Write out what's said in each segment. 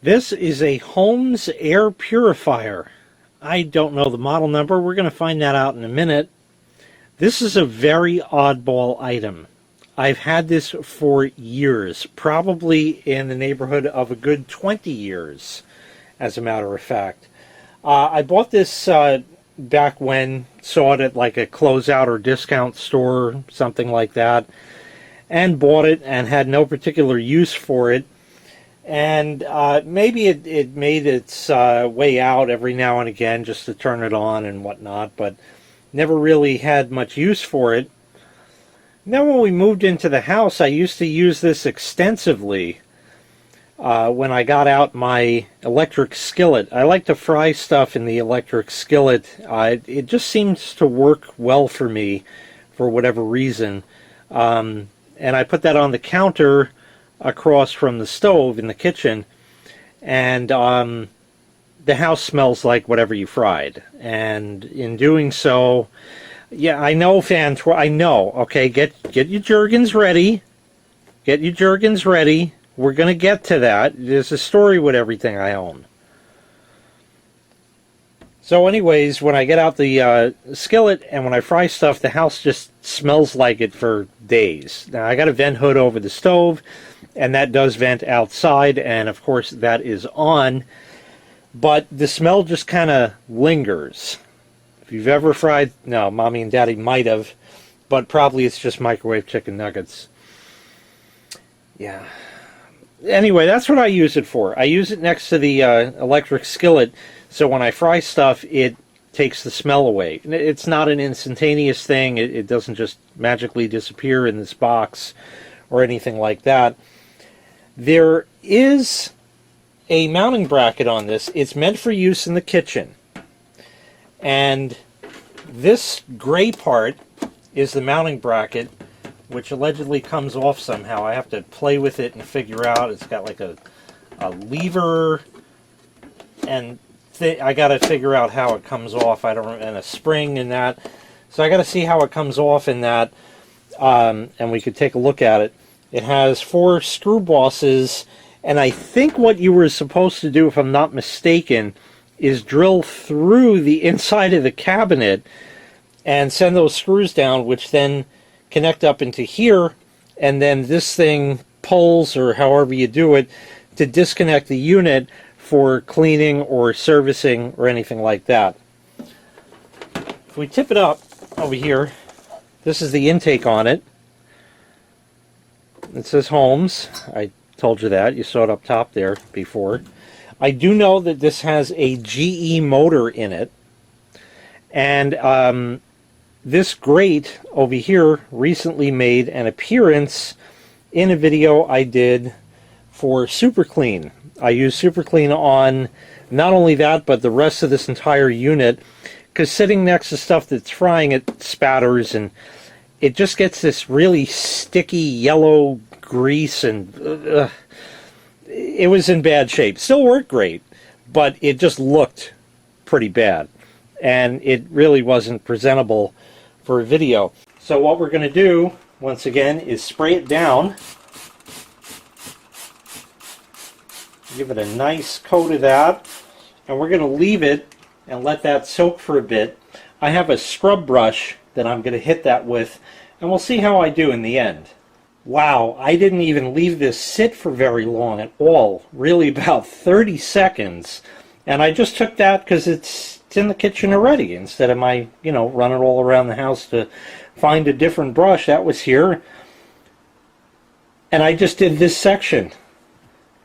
This is a Holmes air purifier. I don't know the model number. We're going to find that out in a minute. This is a very oddball item. I've had this for years, probably in the neighborhood of a good 20 years, as a matter of fact. I bought this back when, saw it at like a closeout or discount store, something like that, and bought it and had no particular use for it. And maybe it made its way out every now and again just to turn it on and whatnot, but never really had much use for it. Then when we moved into the house, I used to use this extensively when I got out my electric skillet. I like to fry stuff in the electric skillet. It just seems to work well for me for whatever reason. And I put that on the counter across from the stove in the kitchen, and the house smells like whatever you fried. And in doing so, yeah, I know, I know. Okay, get your Jergens ready. Get your Jergens ready. We're gonna get to that. There's a story with everything I own. So anyways, when I get out the skillet and when I fry stuff, the house just smells like it for days. Now, I got a vent hood over the stove, and that does vent outside, and of course that is on, but the smell just kind of lingers. If you've ever fried, no, Mommy and Daddy might have, but probably it's just microwave chicken nuggets. Yeah. Anyway, that's what I use it for. I use it next to the electric skillet, so when I fry stuff, it takes the smell away. It's not an instantaneous thing. It doesn't just magically disappear in this box or anything like that. There is a mounting bracket on this. It's meant for use in the kitchen. And this gray part is the mounting bracket, which allegedly comes off somehow. I have to play with it and figure out. It's got like a lever, and I got to figure out how it comes off. I don't, and a spring in that. So I got to see how it comes off in that, and we could take a look at it. It has 4 screw bosses, and I think what you were supposed to do, if I'm not mistaken, is drill through the inside of the cabinet and send those screws down, which then connect up into here, and then this thing pulls, or however you do it, to disconnect the unit for cleaning or servicing or anything like that. If we tip it up over here, this is the intake on it. It says Holmes. I told you that. You saw it up top there before. I do know that this has a GE motor in it. And this grate over here recently made an appearance in a video I did for Super Clean. I use Super Clean on not only that, but the rest of this entire unit, because sitting next to stuff that's frying, it spatters, and it just gets this really sticky yellow grease, and it was in bad shape. Still worked great, but it just looked pretty bad, and it really wasn't presentable for a video. So what we're going to do, once again, is spray it down. Give it a nice coat of that, and we're going to leave it and let that soak for a bit. I have a scrub brush that I'm going to hit that with, and we'll see how I do in the end. Wow, I didn't even leave this sit for very long at all, really about 30 seconds, and I just took that because it's in the kitchen already, instead of my, running all around the house to find a different brush. That was here, and I just did this section.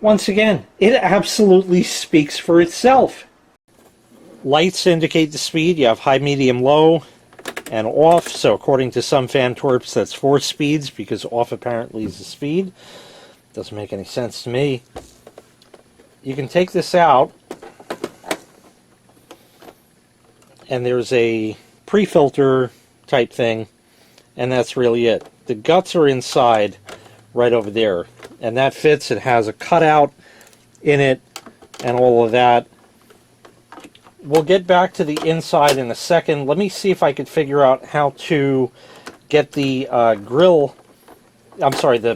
Once again, it absolutely speaks for itself. Lights indicate the speed. You have high, medium, low, and off. So according to some Fantorps, that's 4 speeds, because off apparently is the speed. Doesn't make any sense to me. You can take this out, and there's a pre-filter type thing, and that's really it. The guts are inside right over there, and that fits. It has a cutout in it and all of that. We'll get back to the inside in a second. Let me see if I could figure out how to get the the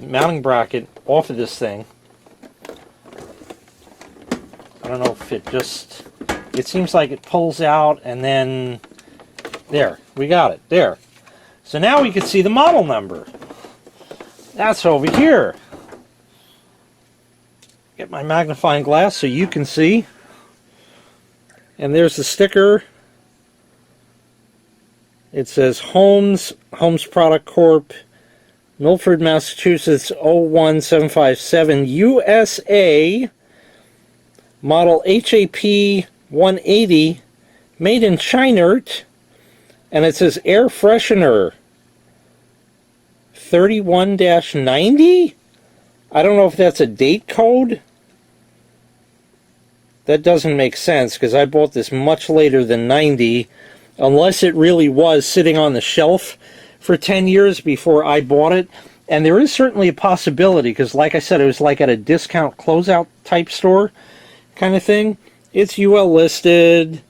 mounting bracket off of this thing. don't know if it seems like it pulls out and then, there, we got it, there. So now we can see the model number. That's over here. Get my magnifying glass so you can see. And there's the sticker. It says Holmes Product Corp, Milford, Massachusetts 01757 USA, model HAP-180, made in China, and it says air freshener 31-90? I don't know if that's a date code. That doesn't make sense because I bought this much later than 90, unless it really was sitting on the shelf for 10 years before I bought it. And there is certainly a possibility because, like I said, it was like at a discount closeout type store kind of thing. It's UL listed,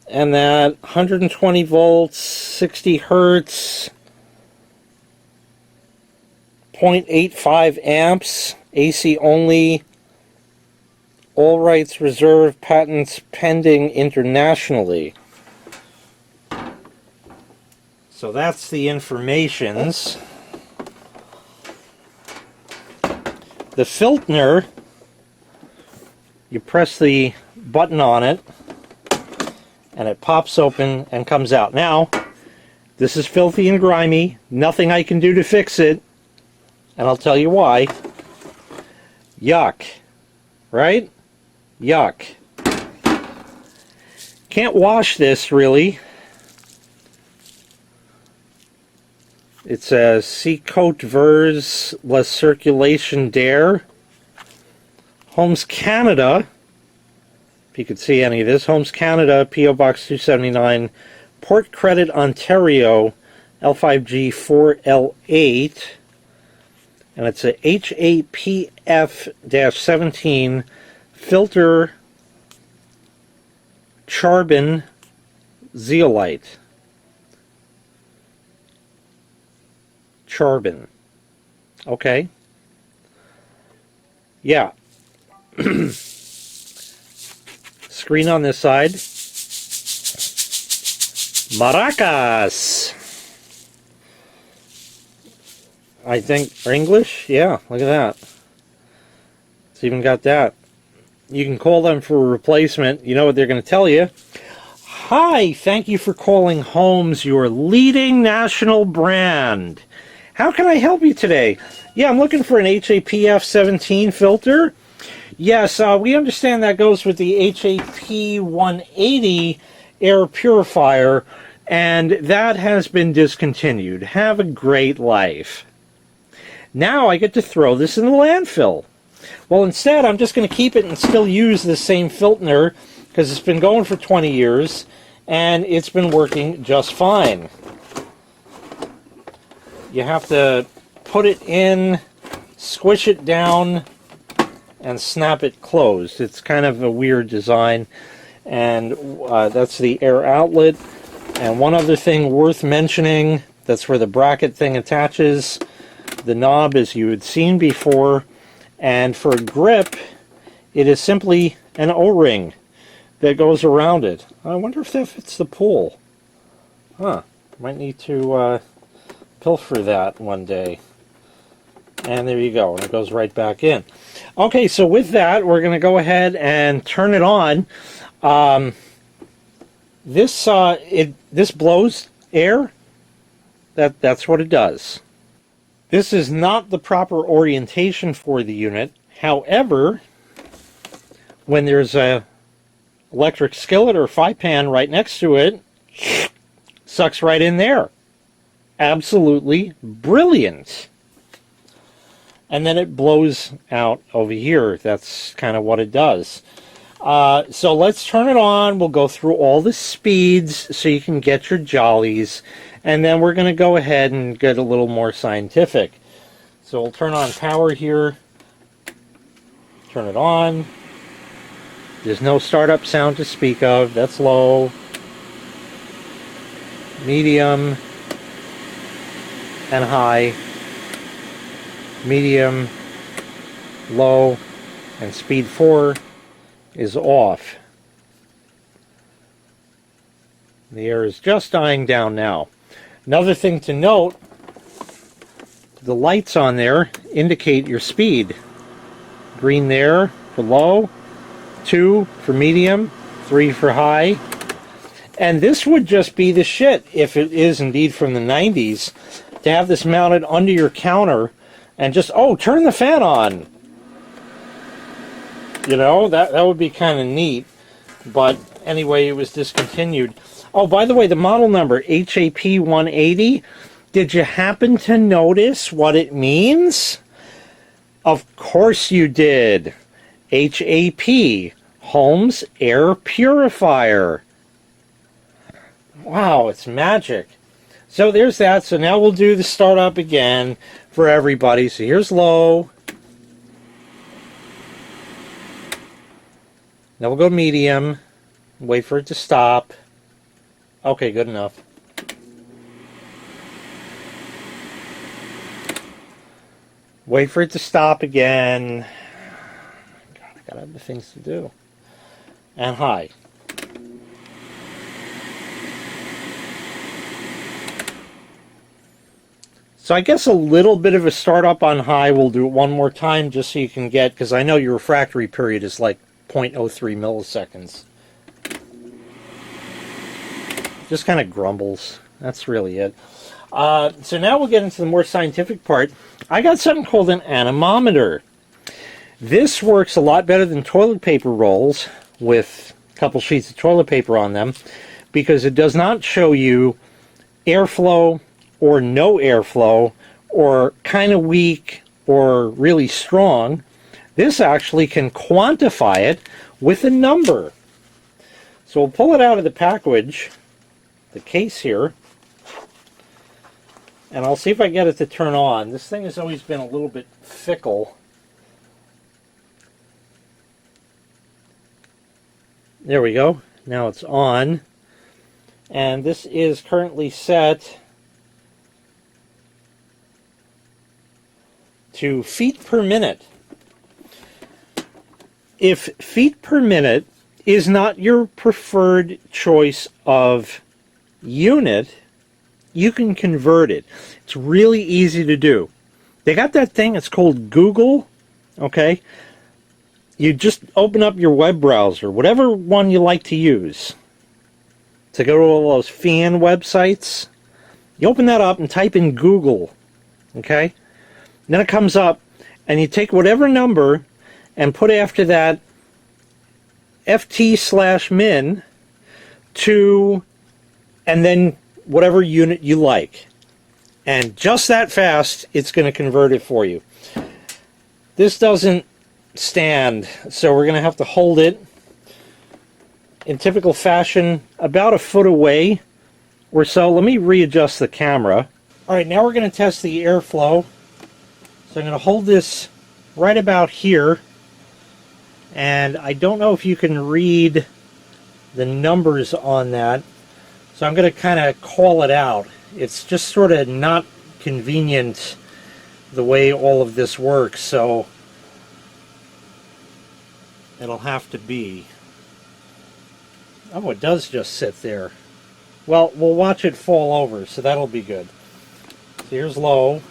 and that 120 volts, 60 hertz, 0.85 amps, AC only, all rights reserved, patents pending internationally. So that's the informations. The Filtner, you press the button on it and it pops open and comes out. Now, this is filthy and grimy, nothing I can do to fix it, and I'll tell you why. Yuck, right? Yuck. Can't wash this really. It says Seacoat Vers La Circulation d'Air. Holmes Canada, if you could see any of this, Holmes Canada, P.O. Box 279, Port Credit, Ontario, L5G4L8. And it's a HAPF-17 filter carbon-zeolyte. Charbon. Okay. Yeah. Screen on this side. Maracas. I think are English. Yeah, look at that. It's even got that. You can call them for a replacement. You know what they're going to tell you. Hi, thank you for calling Holmes, your leading national brand. How can I help you today? Yeah, I'm looking for an HAPF-17 filter. Yes, we understand that goes with the HAP-180 air purifier, and that has been discontinued. Have a great life. Now I get to throw this in the landfill. Well, instead, I'm just going to keep it and still use the same filter because it's been going for 20 years, and it's been working just fine. You have to put it in, squish it down, and snap it closed. It's kind of a weird design, and that's the air outlet. And one other thing worth mentioning, that's where the bracket thing attaches. The knob, as you had seen before, and for a grip, it is simply an O-ring that goes around it. I wonder if that fits the pool. Huh, might need to pilfer that one day. And there you go, and it goes right back in. Okay, so with that, we're going to go ahead and turn it on. This blows air. That's what it does. This is not the proper orientation for the unit. However, when there's a electric skillet or fry pan right next to it, sucks right in there. Absolutely brilliant. And then it blows out over here. That's kind of what it does. So let's turn it on. We'll go through all the speeds so you can get your jollies. And then we're going to go ahead and get a little more scientific. So we'll turn on power here. Turn it on. There's no startup sound to speak of. That's low. Medium. And high. Medium. Low. And speed 4 is off. The air is just dying down now. Another thing to note, the lights on there indicate your speed. Green there for low, 2 for medium, 3 for high. And this would just be the shit, if it is indeed from the 90s, to have this mounted under your counter and just, oh, turn the fan on. You know, that would be kind of neat. But anyway, it was discontinued. Oh, by the way, the model number, HAP-180, did you happen to notice what it means? Of course you did. HAP, Holmes Air Purifier. Wow, it's magic. So there's that. So now we'll do the startup again for everybody. So here's low. Now we'll go medium. Wait for it to stop. Okay, good enough. Wait for it to stop again. God, I gotta have the things to do. And high. So I guess a little bit of a startup on high. We'll do it one more time just so you can get, because I know your refractory period is like 0.03 milliseconds. Just kind of grumbles. That's really it. So now we'll get into the more scientific part. I got something called an anemometer. This works a lot better than toilet paper rolls with a couple sheets of toilet paper on them, because it does not show you airflow or no airflow or kind of weak or really strong. This actually can quantify it with a number. So we'll pull it out of the package, the case here, and I'll see if I get it to turn on. This thing has always been a little bit fickle. There we go. Now it's on. And this is currently set to feet per minute. If feet per minute is not your preferred choice of unit, you can convert it. It's really easy to do. They got that thing, it's called Google, okay? You just open up your web browser, whatever one you like to use, to go to all those fan websites. You open that up and type in Google, okay? And then it comes up, and you take whatever number and put after that FT/min to, and then whatever unit you like. And just that fast, it's going to convert it for you. This doesn't stand, so we're going to have to hold it in typical fashion about a foot away or so. Let me readjust the camera. All right, now we're going to test the airflow. So I'm going to hold this right about here. And I don't know if you can read the numbers on that. So I'm going to kind of call it out. It's just sort of not convenient the way all of this works, so it'll have to be. Oh, it does just sit there. Well, we'll watch it fall over, so that'll be good. So here's low.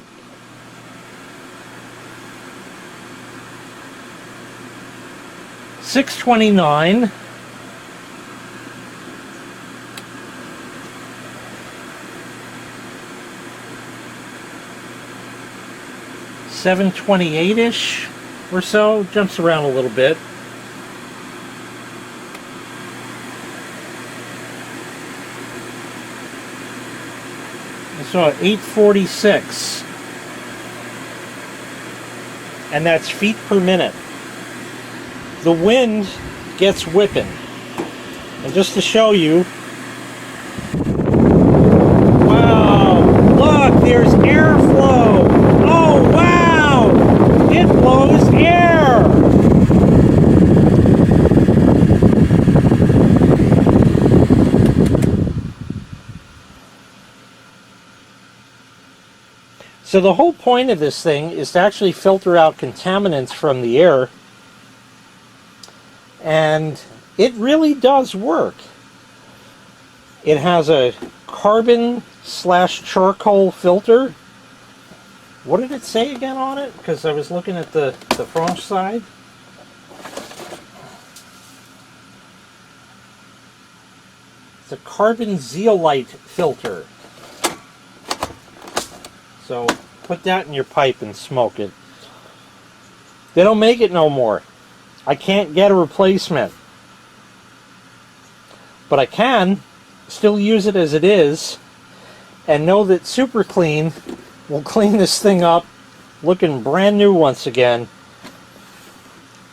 $629. $728-ish or so. Jumps around a little bit. So $846. And that's feet per minute. The wind gets whipping. And just to show you, wow, look, there's airflow. Oh, wow, it blows air. So the whole point of this thing is to actually filter out contaminants from the air. and it really does work. It has a carbon/charcoal filter. What did it say again on it? Because I was looking at the French side. It's a carbon-zeolyte filter. So put that in your pipe and smoke it. They don't make it no more. I can't get a replacement. But I can still use it as it is and know that Super Clean will clean this thing up looking brand new once again.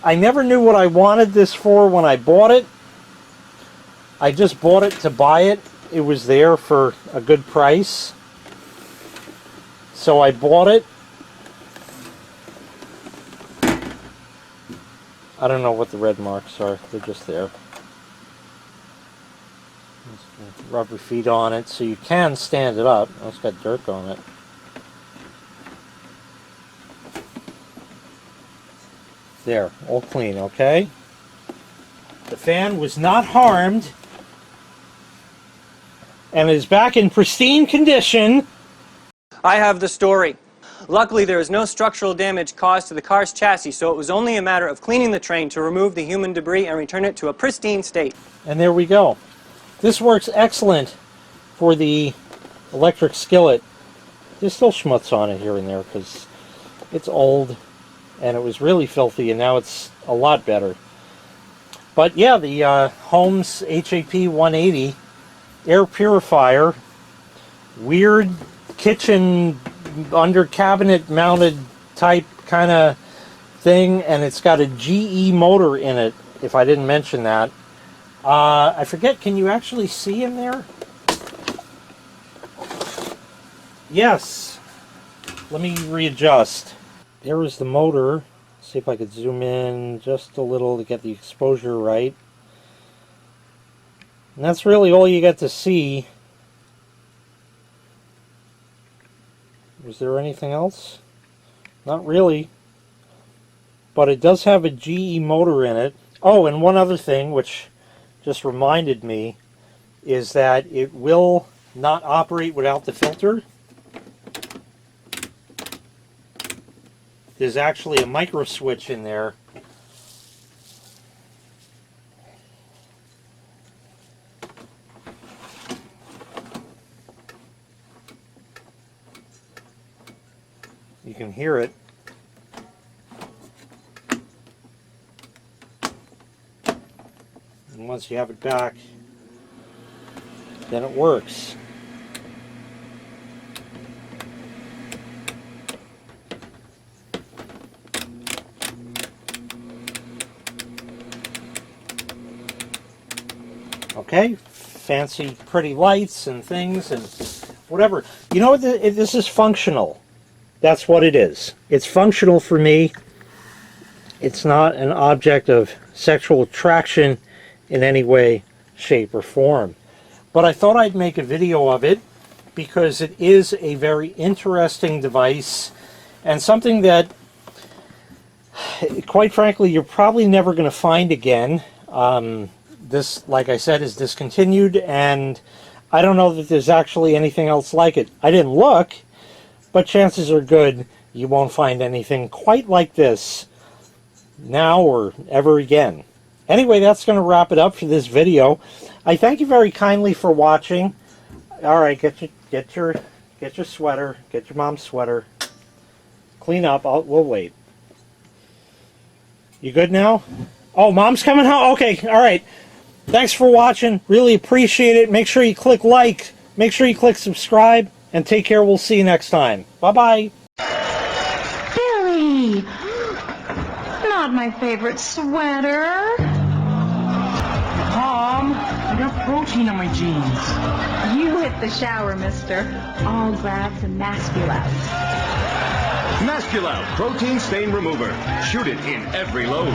I never knew what I wanted this for when I bought it. I just bought it to buy it. It was there for a good price. So I bought it. I don't know what the red marks are. They're just there. Rubber feet on it, so you can stand it up. Oh, it's got dirt on it. There, all clean, okay? The fan was not harmed and is back in pristine condition. I have the story. Luckily, there was no structural damage caused to the car's chassis, so it was only a matter of cleaning the train to remove the human debris and return it to a pristine state. And there we go. This works excellent for the electric skillet. There's still schmutz on it here and there because it's old and it was really filthy, and now it's a lot better. But yeah, the Holmes HAP-180 air purifier, weird kitchen under cabinet mounted type kind of thing, and it's got a GE motor in it, if I didn't mention that. I forget, can you actually see in there? Yes. Let me readjust. There is the motor. See if I could zoom in just a little to get the exposure right. And that's really all you get to see. Was there anything else? Not really. But it does have a GE motor in it. Oh, and one other thing which just reminded me is that it will not operate without the filter. There's actually a micro switch in there. You can hear it. And once you have it back, then it works. Okay, fancy pretty lights and things and whatever. You know what, this is functional. That's what it is. It's functional for me. It's not an object of sexual attraction in any way, shape, or form. But I thought I'd make a video of it because it is a very interesting device and something that, quite frankly, you're probably never going to find again. This, like I said, is discontinued, and I don't know that there's actually anything else like it. I didn't look, but chances are good you won't find anything quite like this now or ever again. Anyway, that's going to wrap it up for this video. I thank you very kindly for watching. All right, get your sweater, get your mom's sweater. Clean up. We'll wait. You good now? Oh, mom's coming home. Okay, all right. Thanks for watching. Really appreciate it. Make sure you click like. Make sure you click subscribe. And take care. We'll see you next time. Bye-bye. Billy! Not my favorite sweater. Mom, I got protein on my jeans. You hit the shower, mister. All glad to Masculout. Masculout Protein Stain Remover. Shoot it in every load.